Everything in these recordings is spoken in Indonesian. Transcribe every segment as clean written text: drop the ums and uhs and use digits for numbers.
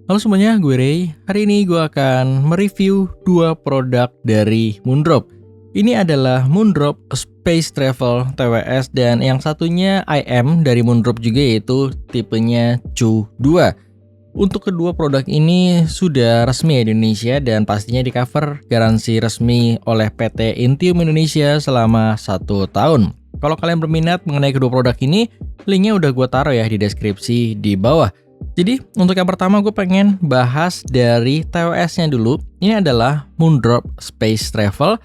Halo semuanya, gue Ray. Hari ini gue akan mereview dua produk dari Moondrop. Ini adalah Moondrop Space Travel TWS dan yang satunya IM dari Moondrop juga, yaitu tipenya Chu 2. Untuk kedua produk ini sudah resmi di Indonesia dan pastinya di cover garansi resmi oleh PT Intium Indonesia selama 1 tahun. Kalau kalian berminat mengenai kedua produk ini, linknya udah gue taruh ya di deskripsi di bawah. Jadi untuk yang pertama gue pengen bahas dari TWS-nya dulu. Ini adalah Moondrop Space Travel.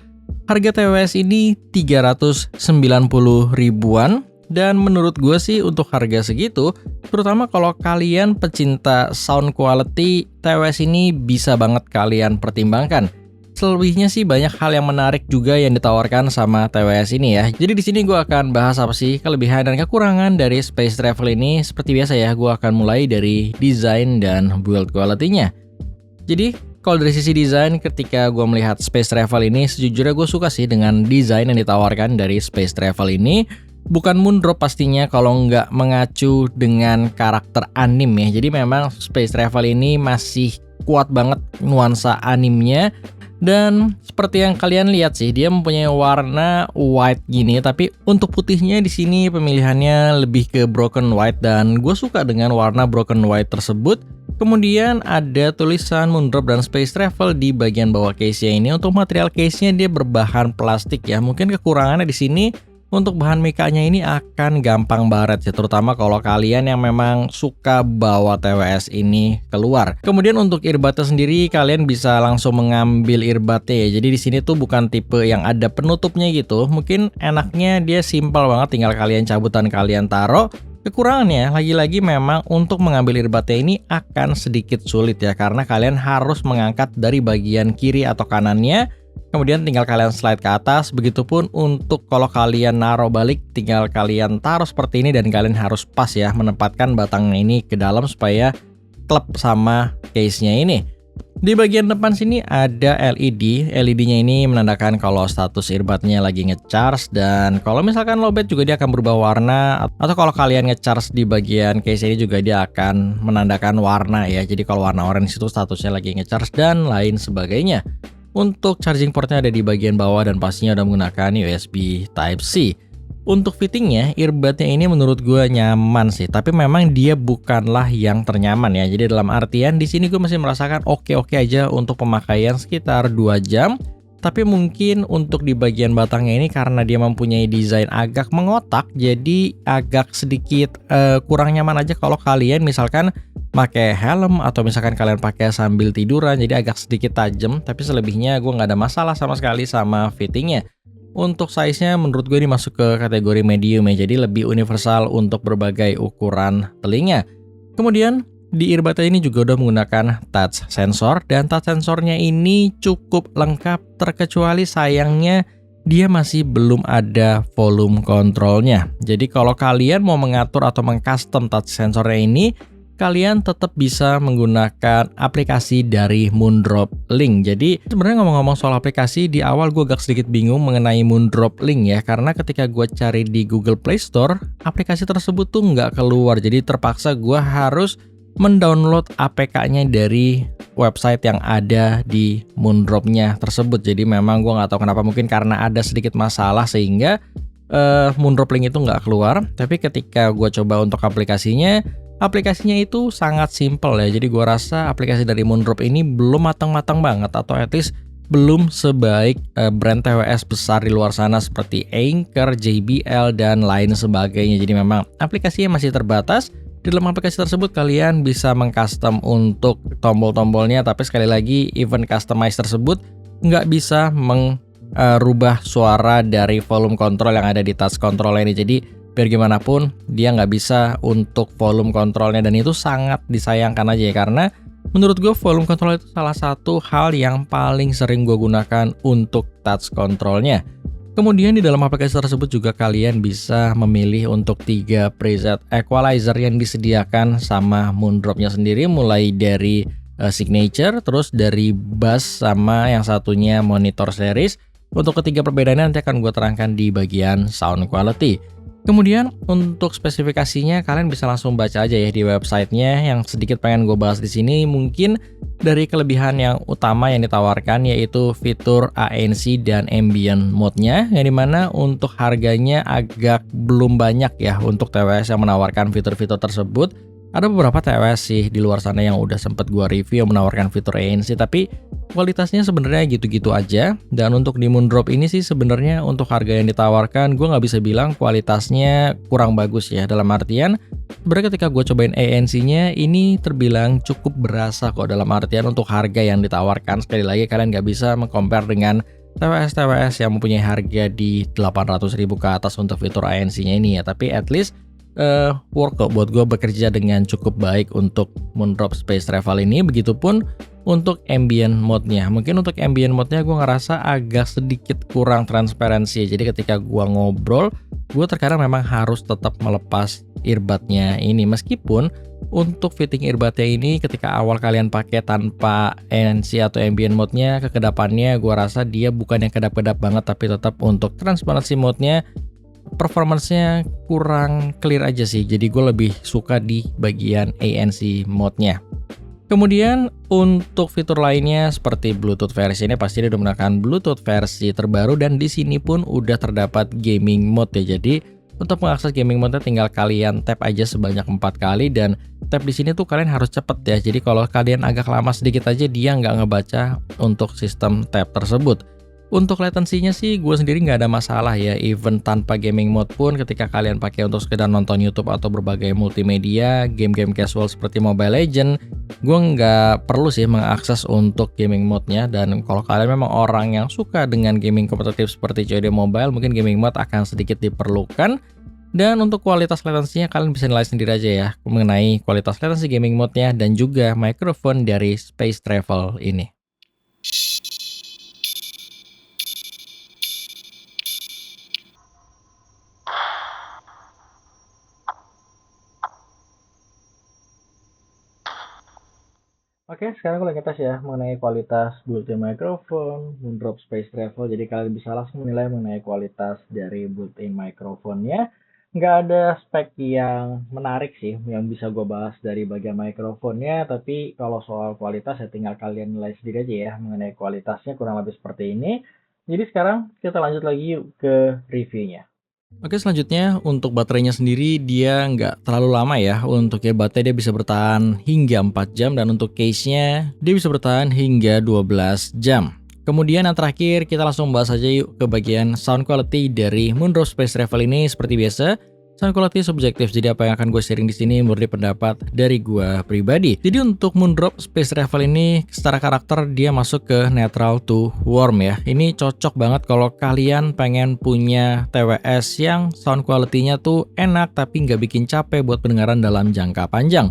Harga TWS ini 390 ribuan. Dan menurut gue sih untuk harga segitu, terutama kalau kalian pecinta sound quality, TWS ini bisa banget kalian pertimbangkan. Selebihnya sih banyak hal yang menarik juga yang ditawarkan sama TWS ini ya. Jadi di sini gue akan bahas apa sih kelebihan dan kekurangan dari Space Travel ini. Seperti biasa ya, gue akan mulai dari desain dan build quality-nya. Jadi kalau dari sisi desain, ketika gue melihat Space Travel ini, sejujurnya gue suka sih dengan desain yang ditawarkan dari Space Travel ini. Bukan Moondrop pastinya kalau nggak mengacu dengan karakter anime ya. Jadi memang Space Travel ini masih kuat banget nuansa animenya. Dan seperti yang kalian lihat sih, dia mempunyai warna white gini, tapi untuk putihnya di sini pemilihannya lebih ke broken white dan gue suka dengan warna broken white tersebut. Kemudian ada tulisan Moondrop dan Space Travel di bagian bawah case-nya ini. Untuk material case-nya dia berbahan plastik ya. Mungkin kekurangannya di sini untuk bahan mekanya ini akan gampang baret ya, terutama kalau kalian yang memang suka bawa TWS ini keluar. Kemudian untuk earbudnya sendiri kalian bisa langsung mengambil earbudnya ya. Jadi di sini tuh bukan tipe yang ada penutupnya gitu. Mungkin enaknya dia simpel banget, tinggal kalian cabut dan kalian taruh. Kekurangannya lagi-lagi memang untuk mengambil earbudnya ini akan sedikit sulit ya, karena kalian harus mengangkat dari bagian kiri atau kanannya. Kemudian tinggal kalian slide ke atas. Begitupun untuk kalau kalian naruh balik, tinggal kalian taruh seperti ini dan kalian harus pas ya menempatkan batangnya ini ke dalam supaya klep sama case-nya ini. Di bagian depan sini ada LED. LED-nya ini menandakan kalau status earbud-nya lagi nge-charge, dan kalau misalkan lowbat juga dia akan berubah warna, atau kalau kalian nge-charge di bagian case ini juga dia akan menandakan warna ya. Jadi kalau warna orange itu statusnya lagi nge-charge dan lain sebagainya. Untuk charging portnya ada di bagian bawah dan pastinya udah menggunakan USB Type-C. Untuk fittingnya, earbudnya ini menurut gue nyaman sih, tapi memang dia bukanlah yang ternyaman ya. Jadi dalam artian di sini gue masih merasakan oke-oke aja untuk pemakaian sekitar 2 jam. Tapi mungkin untuk di bagian batangnya ini karena dia mempunyai desain agak mengotak, jadi agak sedikit kurang nyaman aja kalau kalian misalkan pakai helm atau misalkan kalian pakai sambil tiduran, jadi agak sedikit tajam. Tapi selebihnya gue nggak ada masalah sama sekali sama fittingnya. Untuk size-nya menurut gue ini masuk ke kategori medium ya, jadi lebih universal untuk berbagai ukuran telinga. Kemudian di earbudnya ini juga udah menggunakan touch sensor, dan touch sensornya ini cukup lengkap, terkecuali sayangnya dia masih belum ada volume controlnya. Jadi kalau kalian mau mengatur atau mengcustom touch sensornya ini, kalian tetap bisa menggunakan aplikasi dari Moondrop Link. Jadi sebenarnya ngomong-ngomong soal aplikasi, di awal gue agak sedikit bingung mengenai Moondrop Link ya, karena ketika gue cari di Google Play Store, aplikasi tersebut tuh nggak keluar. Jadi terpaksa gue harus mendownload APK-nya dari website yang ada di Moondrop-nya tersebut. Jadi memang gue nggak tahu kenapa, mungkin karena ada sedikit masalah sehingga Moondrop Link itu nggak keluar. Tapi ketika gue coba untuk aplikasinya itu sangat simple ya. Jadi gua rasa aplikasi dari Moondrop ini belum matang-matang banget, atau at least belum sebaik brand TWS besar di luar sana seperti Anker, JBL, dan lain sebagainya. Jadi memang aplikasinya masih terbatas. Di dalam aplikasi tersebut kalian bisa mengcustom untuk tombol-tombolnya, tapi sekali lagi event customize tersebut nggak bisa merubah suara dari volume control yang ada di touch control ini. Jadi biar gimana pun dia nggak bisa untuk volume kontrolnya, dan itu sangat disayangkan aja ya, karena menurut gue volume control itu salah satu hal yang paling sering gue gunakan untuk touch controlnya. Kemudian di dalam aplikasi tersebut juga kalian bisa memilih untuk 3 preset equalizer yang disediakan sama Moondropnya sendiri, mulai dari signature, terus dari bass, sama yang satunya monitor series. Untuk ketiga perbedaannya nanti akan gue terangkan di bagian sound quality. Kemudian untuk spesifikasinya kalian bisa langsung baca aja ya di websitenya. Yang sedikit pengen gue bahas di sini mungkin dari kelebihan yang utama yang ditawarkan yaitu fitur ANC dan ambient mode-nya, yang dimana untuk harganya agak belum banyak ya untuk TWS yang menawarkan fitur-fitur tersebut. Ada beberapa TWS sih di luar sana yang udah sempet gua review yang menawarkan fitur ANC, tapi kualitasnya sebenarnya gitu-gitu aja. Dan untuk di Moondrop ini sih sebenarnya untuk harga yang ditawarkan gua nggak bisa bilang kualitasnya kurang bagus ya. Dalam artian sebenarnya ketika gue cobain ANC-nya ini terbilang cukup berasa kok, dalam artian untuk harga yang ditawarkan. Sekali lagi kalian nggak bisa meng-compare dengan TWS-TWS yang mempunyai harga di 800.000 ke atas untuk fitur ANC-nya ini ya. Tapi at least work kok buat gue bekerja dengan cukup baik untuk Moondrop Space Travel ini. Begitupun untuk ambient mode-nya. Mungkin untuk ambient mode-nya gue ngerasa agak sedikit kurang transparansi. Jadi ketika gue ngobrol, gue terkadang memang harus tetap melepas earbudnya ini. Meskipun untuk fitting earbudnya ini ketika awal kalian pakai tanpa ANC atau ambient mode-nya, kekedapannya gue rasa dia bukan yang kedap-kedap banget, tapi tetap untuk transparansi mode-nya performance-nya kurang clear aja sih. Jadi gue lebih suka di bagian ANC mode-nya. Kemudian untuk fitur lainnya seperti Bluetooth versi ini pasti dia udah menggunakan Bluetooth versi terbaru, dan di sini pun udah terdapat gaming mode ya. Jadi untuk mengakses gaming mode tinggal kalian tap aja sebanyak 4 kali, dan tap di sini tuh kalian harus cepet ya. Jadi kalau kalian agak lama sedikit aja dia nggak ngebaca untuk sistem tap tersebut. Untuk latensinya sih gue sendiri nggak ada masalah ya, even tanpa gaming mode pun ketika kalian pakai untuk sekedar nonton YouTube atau berbagai multimedia, game-game casual seperti Mobile Legends, gue nggak perlu sih mengakses untuk gaming mode-nya. Dan kalau kalian memang orang yang suka dengan gaming kompetitif seperti COD Mobile, mungkin gaming mode akan sedikit diperlukan. Dan untuk kualitas latensinya kalian bisa nilai sendiri aja ya mengenai kualitas latensi gaming mode-nya dan juga mikrofon dari Space Travel ini. Oke, sekarang aku lagi tes ya mengenai kualitas built-in microphone, Moondrop Space Travel. Jadi kalian bisa langsung menilai mengenai kualitas dari built-in microphone-nya. Nggak ada spek yang menarik sih yang bisa gue bahas dari bagian microphone-nya. Tapi kalau soal kualitas ya tinggal kalian nilai sendiri aja ya mengenai kualitasnya, kurang lebih seperti ini. Jadi sekarang kita lanjut lagi yuk ke reviewnya. Oke, selanjutnya untuk baterainya sendiri dia nggak terlalu lama ya. Untuk earbudnya dia bisa bertahan hingga 4 jam, dan untuk case-nya dia bisa bertahan hingga 12 jam. Kemudian yang terakhir kita langsung bahas aja yuk ke bagian sound quality dari Moondrop Space Travel ini. Seperti biasa, sound quality subjektif, jadi apa yang akan gue sharing di sini murni pendapat dari gue pribadi. Jadi untuk Moondrop Space Travel ini secara karakter dia masuk ke neutral to warm ya. Ini cocok banget kalau kalian pengen punya TWS yang sound quality-nya tuh enak tapi nggak bikin capek buat pendengaran dalam jangka panjang.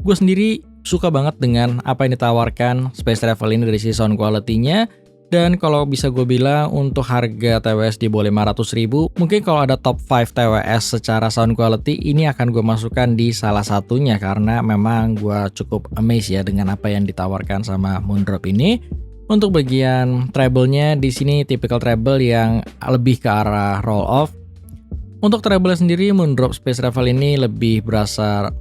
Gue sendiri suka banget dengan apa yang ditawarkan Space Travel ini dari sisi sound quality-nya. Dan kalau bisa gue bilang untuk harga TWS di bawah 500.000, mungkin kalau ada top 5 TWS secara sound quality, ini akan gue masukkan di salah satunya karena memang gue cukup amazed ya dengan apa yang ditawarkan sama Moondrop ini. Untuk bagian treble-nya di sini tipikal treble yang lebih ke arah roll off. Untuk treble sendiri Moondrop Space Travel ini lebih berasa.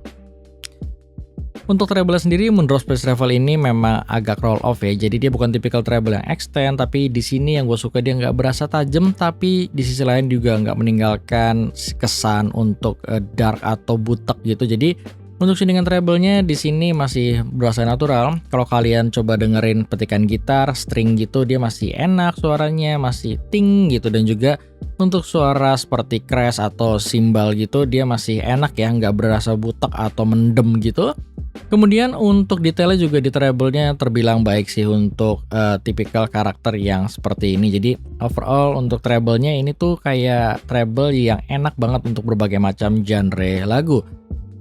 Untuk treble sendiri, Moondrop Space Travel ini memang agak roll off ya. Jadi dia bukan tipikal treble yang extend, tapi di sini yang gue suka dia nggak berasa tajam, tapi di sisi lain juga nggak meninggalkan kesan untuk dark atau butek gitu. Jadi untuk shadingan treble-nya di sini masih berasa natural. Kalau kalian coba dengerin petikan gitar, string gitu, dia masih enak suaranya, masih ting gitu. Dan juga untuk suara seperti crash atau cymbal gitu, dia masih enak ya, nggak berasa butek atau mendem gitu. Kemudian untuk detailnya juga di treble-nya terbilang baik sih untuk tipikal karakter yang seperti ini. Jadi overall untuk treble-nya ini tuh kayak treble yang enak banget untuk berbagai macam genre lagu.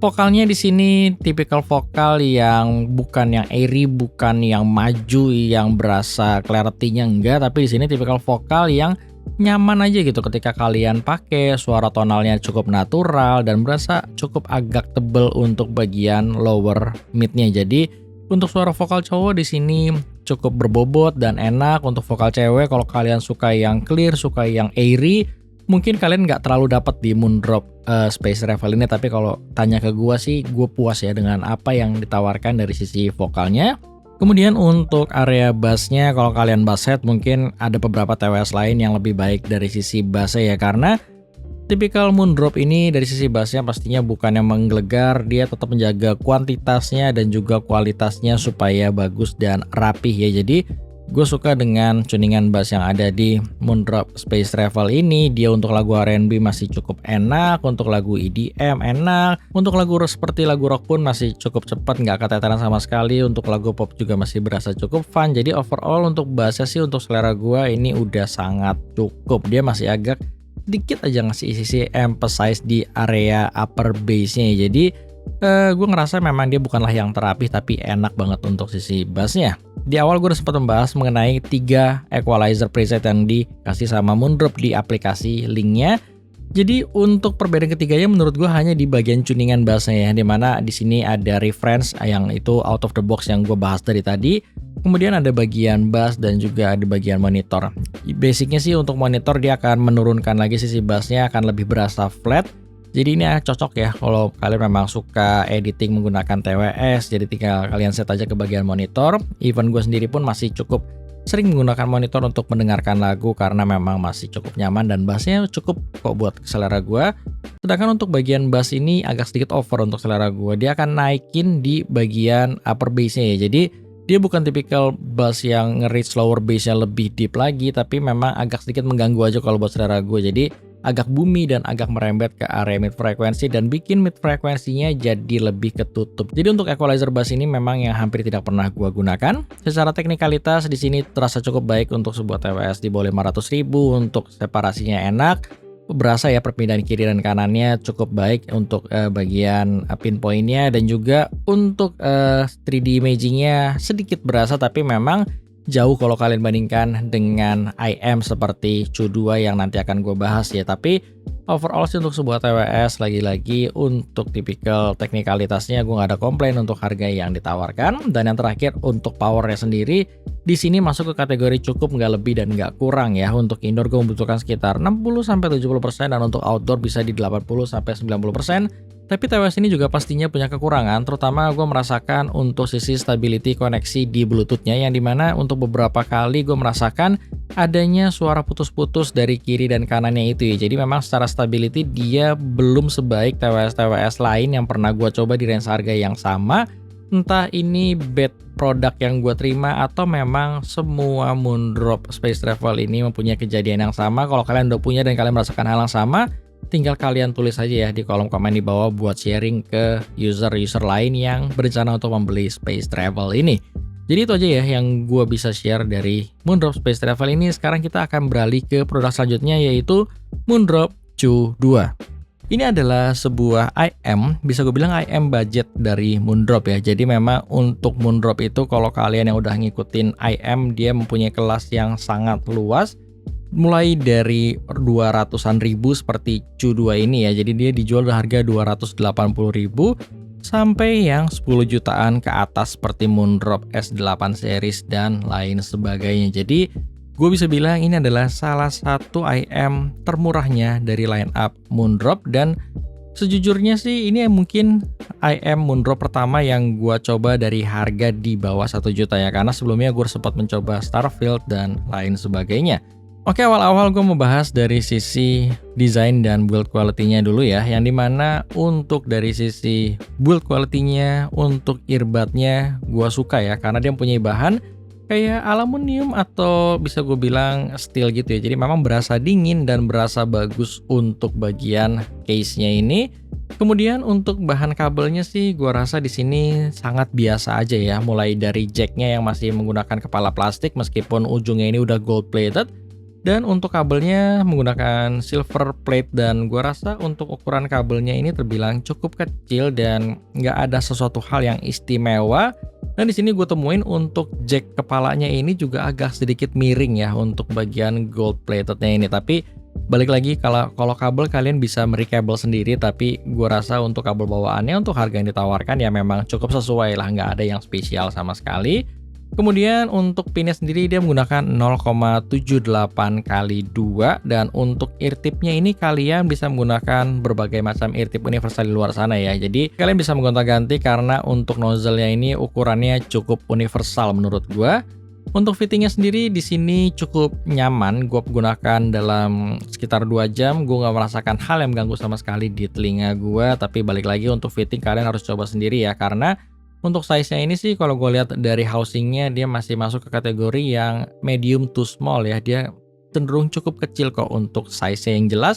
Vokalnya di sini tipikal vokal yang bukan yang airy, bukan yang maju, yang berasa clarity-nya enggak, tapi di sini tipikal vokal yang nyaman aja gitu ketika kalian pakai. Suara tonalnya cukup natural dan berasa cukup agak tebel untuk bagian lower mid-nya. Jadi untuk suara vokal cowok di sini cukup berbobot dan enak. Untuk vokal cewek kalau kalian suka yang clear, suka yang airy, mungkin kalian nggak terlalu dapat di Moondrop Space Travel ini, tapi kalau tanya ke gue sih, gue puas ya dengan apa yang ditawarkan dari sisi vokalnya. Kemudian untuk area bassnya, kalau kalian basshead mungkin ada beberapa TWS lain yang lebih baik dari sisi bassnya ya, karena tipikal Moondrop ini dari sisi bassnya pastinya bukan yang menggelegar, dia tetap menjaga kuantitasnya dan juga kualitasnya supaya bagus dan rapih ya. Jadi gue suka dengan tuningan bass yang ada di Moondrop Space Travel ini. Dia untuk lagu R&B masih cukup enak, untuk lagu EDM enak, untuk lagu seperti lagu rock pun masih cukup cepat, nggak keteteran sama sekali. Untuk lagu pop juga masih berasa cukup fun. Jadi overall untuk bassnya sih untuk selera gue ini udah sangat cukup. Dia masih agak sedikit aja ngasih sisi emphasize di area upper bassnya. Jadi gue ngerasa memang dia bukanlah yang terapih, tapi enak banget untuk sisi bassnya. Di awal gue udah sempat membahas mengenai 3 equalizer preset yang dikasih sama Moondrop di aplikasi linknya. Jadi untuk perbedaan ketiganya menurut gue hanya di bagian tuningan bassnya ya, dimana di sini ada reference yang itu out of the box yang gue bahas dari tadi. Kemudian ada bagian bass dan juga ada bagian monitor. Basicnya sih untuk monitor dia akan menurunkan lagi sisi bassnya, akan lebih berasa flat. Jadi ini cocok ya kalau kalian memang suka editing menggunakan TWS. Jadi tinggal kalian set aja ke bagian monitor. Even gue sendiri pun masih cukup sering menggunakan monitor untuk mendengarkan lagu karena memang masih cukup nyaman dan bassnya cukup kok buat selera gue. Sedangkan untuk bagian bass ini agak sedikit over untuk selera gue. Dia akan naikin di bagian upper bassnya ya. Jadi dia bukan tipikal bass yang nge-reach lower bassnya lebih deep lagi, tapi memang agak sedikit mengganggu aja kalau buat selera gue. Jadi agak bumi dan agak merembet ke area mid frekuensi dan bikin mid frekuensinya jadi lebih ketutup. Jadi untuk equalizer bass ini memang yang hampir tidak pernah gua gunakan. Secara teknikalitas di sini terasa cukup baik untuk sebuah TWS di bawah 500.000, untuk separasinya enak. Berasa ya perpindahan kiri dan kanannya cukup baik untuk bagian pinpointnya, dan juga untuk 3D imagingnya sedikit berasa, tapi memang jauh kalau kalian bandingkan dengan IM seperti Cu2 yang nanti akan gue bahas ya. Tapi overall sih untuk sebuah TWS, lagi-lagi untuk tipikal teknikalitasnya gue nggak ada komplain untuk harga yang ditawarkan. Dan yang terakhir untuk powernya sendiri, di sini masuk ke kategori cukup, nggak lebih dan nggak kurang ya. Untuk indoor gue membutuhkan sekitar 60-70% dan untuk outdoor bisa di 80-90%. Tapi TWS ini juga pastinya punya kekurangan, terutama gue merasakan untuk sisi stability koneksi di Bluetooth-nya, yang dimana untuk beberapa kali gue merasakan adanya suara putus-putus dari kiri dan kanannya itu ya. Jadi memang secara stability dia belum sebaik TWS-TWS lain yang pernah gue coba di range harga yang sama. Entah ini bad produk yang gue terima atau memang semua Moondrop Space Travel ini mempunyai kejadian yang sama. Kalau kalian udah punya dan kalian merasakan hal yang sama, tinggal kalian tulis aja ya di kolom komen di bawah buat sharing ke user-user lain yang berencana untuk membeli Space Travel ini. Jadi itu aja ya yang gue bisa share dari Moondrop Space Travel ini. Sekarang kita akan beralih ke produk selanjutnya, yaitu Moondrop Cu2. Ini adalah sebuah IM, bisa gue bilang IM budget dari Moondrop ya. Jadi memang untuk Moondrop itu kalau kalian yang udah ngikutin IM, dia mempunyai kelas yang sangat luas. Mulai dari 200-an ribu seperti Cu2 ini ya. Jadi dia dijual di harga 280.000 sampai yang 10 jutaan ke atas seperti Moondrop S8 series dan lain sebagainya. Jadi gue bisa bilang ini adalah salah satu IM termurahnya dari line up Moondrop, dan sejujurnya sih ini mungkin IM Moondrop pertama yang gue coba dari harga di bawah 1 juta ya, karena sebelumnya gue sempat mencoba Starfield dan lain sebagainya. Oke, awal-awal gue mau bahas dari sisi desain dan build quality-nya dulu ya, yang dimana untuk dari sisi build quality-nya, untuk earbud-nya gue suka ya, karena dia mempunyai bahan kayak aluminium atau bisa gue bilang steel gitu ya. Jadi memang berasa dingin dan berasa bagus untuk bagian case-nya ini. Kemudian untuk bahan kabelnya sih gue rasa di sini sangat biasa aja ya, mulai dari jack-nya yang masih menggunakan kepala plastik meskipun ujungnya ini udah gold plated. Dan untuk kabelnya menggunakan silver plate, dan gue rasa untuk ukuran kabelnya ini terbilang cukup kecil dan nggak ada sesuatu hal yang istimewa. Dan di sini gue temuin untuk jack kepalanya ini juga agak sedikit miring ya untuk bagian gold platednya ini. Tapi balik lagi, kalau kabel kalian bisa merekabel sendiri, tapi gue rasa untuk kabel bawaannya untuk harga yang ditawarkan ya memang cukup sesuai lah, nggak ada yang spesial sama sekali. Kemudian untuk pinnya sendiri dia menggunakan 0,78 kali 2, dan untuk ear tipnya ini kalian bisa menggunakan berbagai macam ear tip universal di luar sana ya. Jadi kalian bisa menggonta-ganti karena untuk nozzle-nya ini ukurannya cukup universal menurut gua. Untuk fittingnya sendiri di sini cukup nyaman. Gua gunakan dalam sekitar 2 jam, gua nggak merasakan hal yang mengganggu sama sekali di telinga gua. Tapi balik lagi untuk fitting kalian harus coba sendiri ya, karena untuk size-nya ini sih kalau gue lihat dari housing-nya dia masih masuk ke kategori yang medium to small ya. Dia cenderung cukup kecil kok untuk size-nya. Yang jelas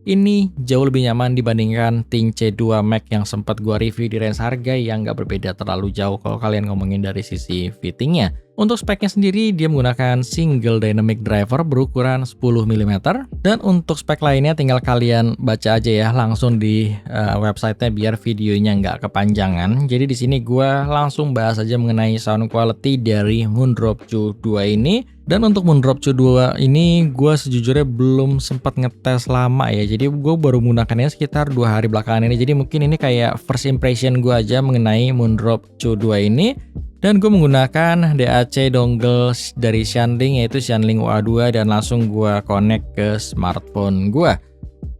ini jauh lebih nyaman dibandingkan Ting C2 Max yang sempat gue review di range harga yang nggak berbeda terlalu jauh kalau kalian ngomongin dari sisi fittingnya. Untuk speknya sendiri dia menggunakan single dynamic driver berukuran 10 mm, dan untuk spek lainnya tinggal kalian baca aja ya langsung di websitenya biar videonya nggak kepanjangan. Jadi di sini gue langsung bahas aja mengenai sound quality dari Moondrop Q 2 ini. Dan untuk Moondrop Q 2 ini gue sejujurnya belum sempat ngetes lama ya. Jadi gue baru menggunakannya sekitar 2 hari belakangan ini. Jadi mungkin ini kayak first impression gue aja mengenai Moondrop Q 2 ini. Dan gue menggunakan DAC dongle dari Shanling yaitu Shanling UA2 dan langsung gue connect ke smartphone gue.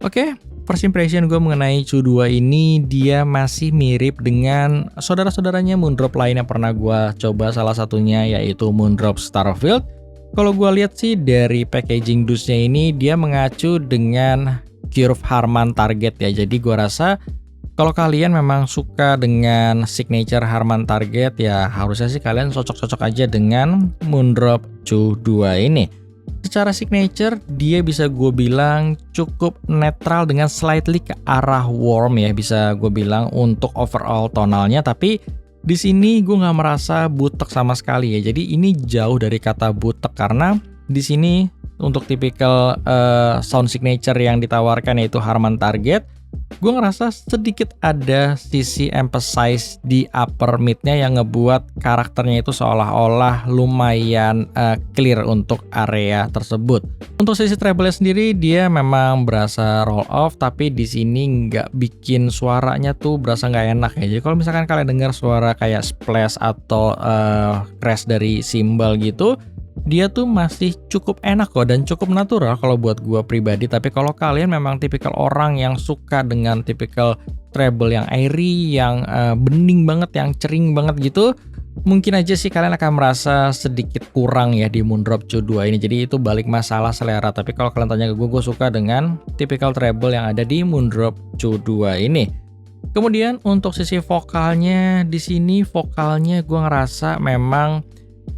Oke, first impression gue mengenai Q2 ini dia masih mirip dengan saudara-saudaranya Moondrop lain yang pernah gue coba, salah satunya yaitu Moondrop Starfield. Kalau gue lihat sih dari packaging dusnya ini dia mengacu dengan curve Harman target ya. Jadi gue rasa kalau kalian memang suka dengan signature Harman target ya harusnya sih kalian cocok-cocok aja dengan Moondrop Q2 ini. Secara signature dia bisa gue bilang cukup netral dengan slightly ke arah warm ya, bisa gue bilang untuk overall tonalnya. Tapi di sini gue nggak merasa butek sama sekali ya. Jadi ini jauh dari kata butek karena di sini untuk tipikal sound signature yang ditawarkan yaitu Harman target. Gue ngerasa sedikit ada sisi emphasize di upper mid-nya yang ngebuat karakternya itu seolah-olah lumayan clear untuk area tersebut. Untuk sisi treble-nya sendiri dia memang berasa roll off, tapi di sini nggak bikin suaranya tuh berasa nggak enak ya. Jadi kalau misalkan kalian dengar suara kayak splash atau crash dari cymbal gitu, dia tuh masih cukup enak kok dan cukup natural kalau buat gua pribadi. Tapi kalau kalian memang tipikal orang yang suka dengan tipikal treble yang airy, yang bening banget, yang cering banget gitu, mungkin aja sih kalian akan merasa sedikit kurang ya di Moondrop Q2 ini. Jadi itu balik masalah selera. Tapi kalau kalian tanya ke gue suka dengan tipikal treble yang ada di Moondrop Q2 ini. Kemudian untuk sisi vokalnya, di sini vokalnya gue ngerasa memang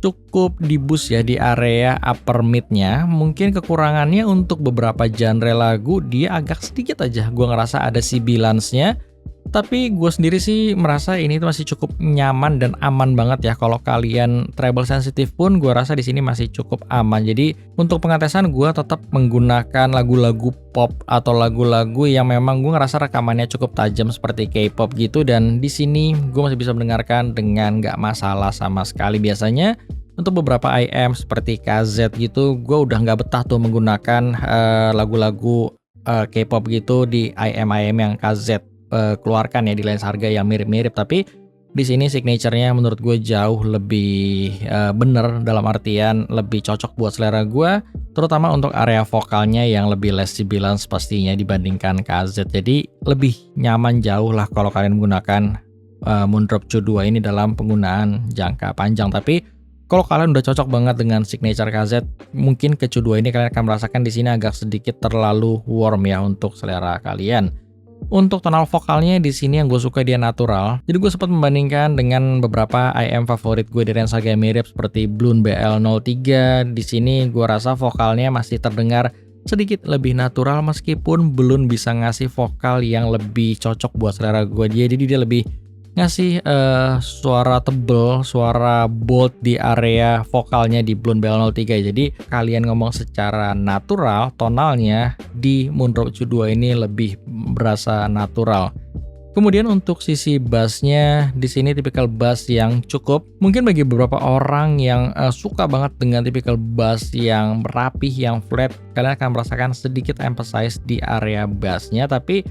cukup di boost ya di area upper mid-nya. Mungkin kekurangannya untuk beberapa genre lagu dia agak sedikit aja gue ngerasa ada sibilance-nya. Tapi gue sendiri sih merasa ini tuh masih cukup nyaman dan aman banget ya. Kalau kalian treble sensitif pun gue rasa di sini masih cukup aman. Jadi untuk pengetesan gue tetap menggunakan lagu-lagu pop atau lagu-lagu yang memang gue ngerasa rekamannya cukup tajam seperti K-pop gitu. Dan di sini gue masih bisa mendengarkan dengan nggak masalah sama sekali. Biasanya untuk beberapa IM seperti KZ gitu gue udah nggak betah tuh menggunakan lagu-lagu K-pop gitu di IM yang KZ keluarkan ya di range harga yang mirip-mirip. Tapi di sini signature-nya menurut gue jauh lebih bener, dalam artian lebih cocok buat selera gue, terutama untuk area vokalnya yang lebih less sibilance pastinya dibandingkan KZ. Jadi lebih nyaman jauh lah kalau kalian menggunakan Moondrop Q2 ini dalam penggunaan jangka panjang. Tapi kalau kalian udah cocok banget dengan signature KZ, mungkin ke Q2 ini kalian akan merasakan di sini agak sedikit terlalu warm ya untuk selera kalian. Untuk tonal vokalnya di sini yang gue suka dia natural. Jadi gue sempat membandingkan dengan beberapa IM favorit gue di range harga mirip seperti Bloon BL03. Di sini gue rasa vokalnya masih terdengar sedikit lebih natural meskipun Bloon bisa ngasih vokal yang lebih cocok buat selera gue. Jadi dia lebih ngasih suara tebel, suara bold di area vokalnya di Bloon BL03. Jadi kalian ngomong secara natural, tonalnya di Moondrop Q2 ini lebih berasa natural. Kemudian untuk sisi bassnya, di sini tipikal bass yang cukup. Mungkin bagi beberapa orang yang suka banget dengan tipikal bass yang rapih, yang flat, kalian akan merasakan sedikit emphasize di area bassnya. Tapi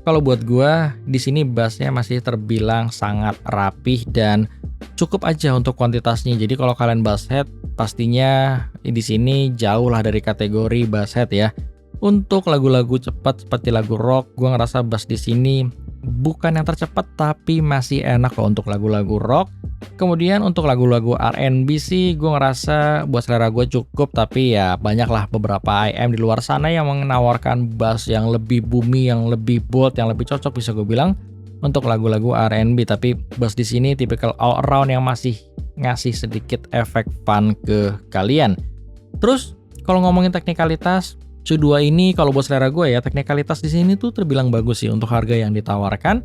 kalau buat gua di sini bassnya masih terbilang sangat rapih dan cukup aja untuk kuantitasnya. Jadi kalau kalian bass head, pastinya di sini jauh lah dari kategori bass head ya. Untuk lagu-lagu cepat seperti lagu rock, gua ngerasa bass di sini bukan yang tercepat tapi masih enak kok untuk lagu-lagu rock. Kemudian untuk lagu-lagu R&B sih gue ngerasa buat selera gue cukup, tapi ya banyaklah beberapa IM di luar sana yang menawarkan bass yang lebih boomy, yang lebih bold, yang lebih cocok bisa gue bilang untuk lagu-lagu R&B. Tapi bass di sini tipikal all around yang masih ngasih sedikit efek fun ke kalian. Terus kalau ngomongin teknikalitas, Cu2 ini kalau buat selera gue ya, teknikalitas di sini tuh terbilang bagus sih untuk harga yang ditawarkan.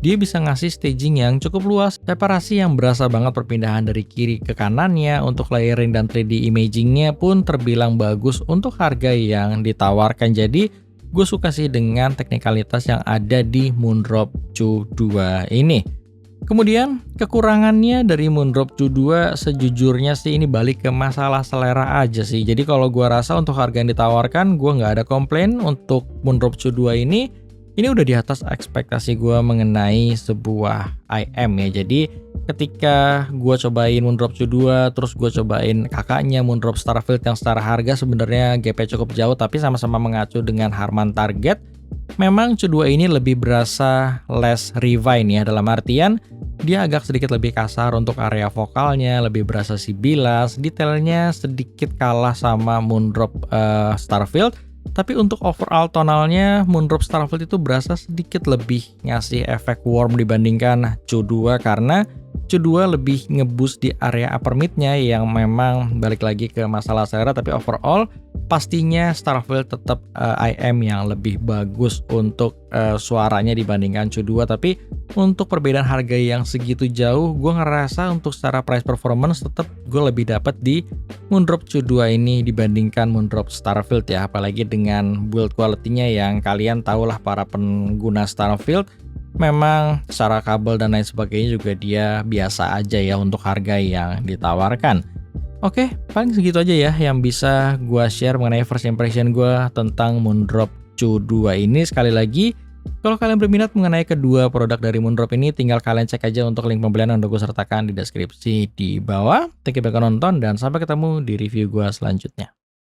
Dia bisa ngasih staging yang cukup luas, separasi yang berasa banget perpindahan dari kiri ke kanannya, untuk layering dan 3D imagingnya pun terbilang bagus untuk harga yang ditawarkan. Jadi gue suka sih dengan teknikalitas yang ada di Moondrop Cu2 ini. Kemudian kekurangannya dari Moondrop Cu2 sejujurnya sih ini balik ke masalah selera aja sih. Jadi kalau gue rasa untuk harga yang ditawarkan gue nggak ada komplain untuk Moondrop Cu2 ini. Ini udah di atas ekspektasi gue mengenai sebuah IM ya. Jadi ketika gue cobain Moondrop Cu2, terus gue cobain kakaknya Moondrop Starfield yang secara harga sebenarnya gapnya cukup jauh, tapi sama-sama mengacu dengan Harman Target. Memang Cu2 ini lebih berasa less refine ya, dalam artian dia agak sedikit lebih kasar untuk area vokalnya, lebih berasa sibilas, detailnya sedikit kalah sama Moondrop Starfield. Tapi untuk overall tonalnya, Moondrop Starfield itu berasa sedikit lebih ngasih efek warm dibandingkan Cu2, karena Cu2 lebih ngeboost di area upper mid-nya yang memang balik lagi ke masalah selera. Tapi overall pastinya Starfield tetap IM yang lebih bagus untuk suaranya dibandingkan Cu2. Tapi untuk perbedaan harga yang segitu jauh, gue ngerasa untuk secara price performance tetap gue lebih dapat di Moondrop Cu2 ini dibandingkan Moondrop Starfield ya. Apalagi dengan build quality-nya yang kalian tahulah para pengguna Starfield, memang secara kabel dan lain sebagainya juga dia biasa aja ya untuk harga yang ditawarkan. Oke, paling segitu aja ya yang bisa gue share mengenai first impression gue tentang Moondrop Cu2 ini. Sekali lagi, kalau kalian berminat mengenai kedua produk dari Moondrop ini, tinggal kalian cek aja untuk link pembelian yang udah gue sertakan di deskripsi di bawah. Thank you banget nonton dan sampai ketemu di review gue selanjutnya.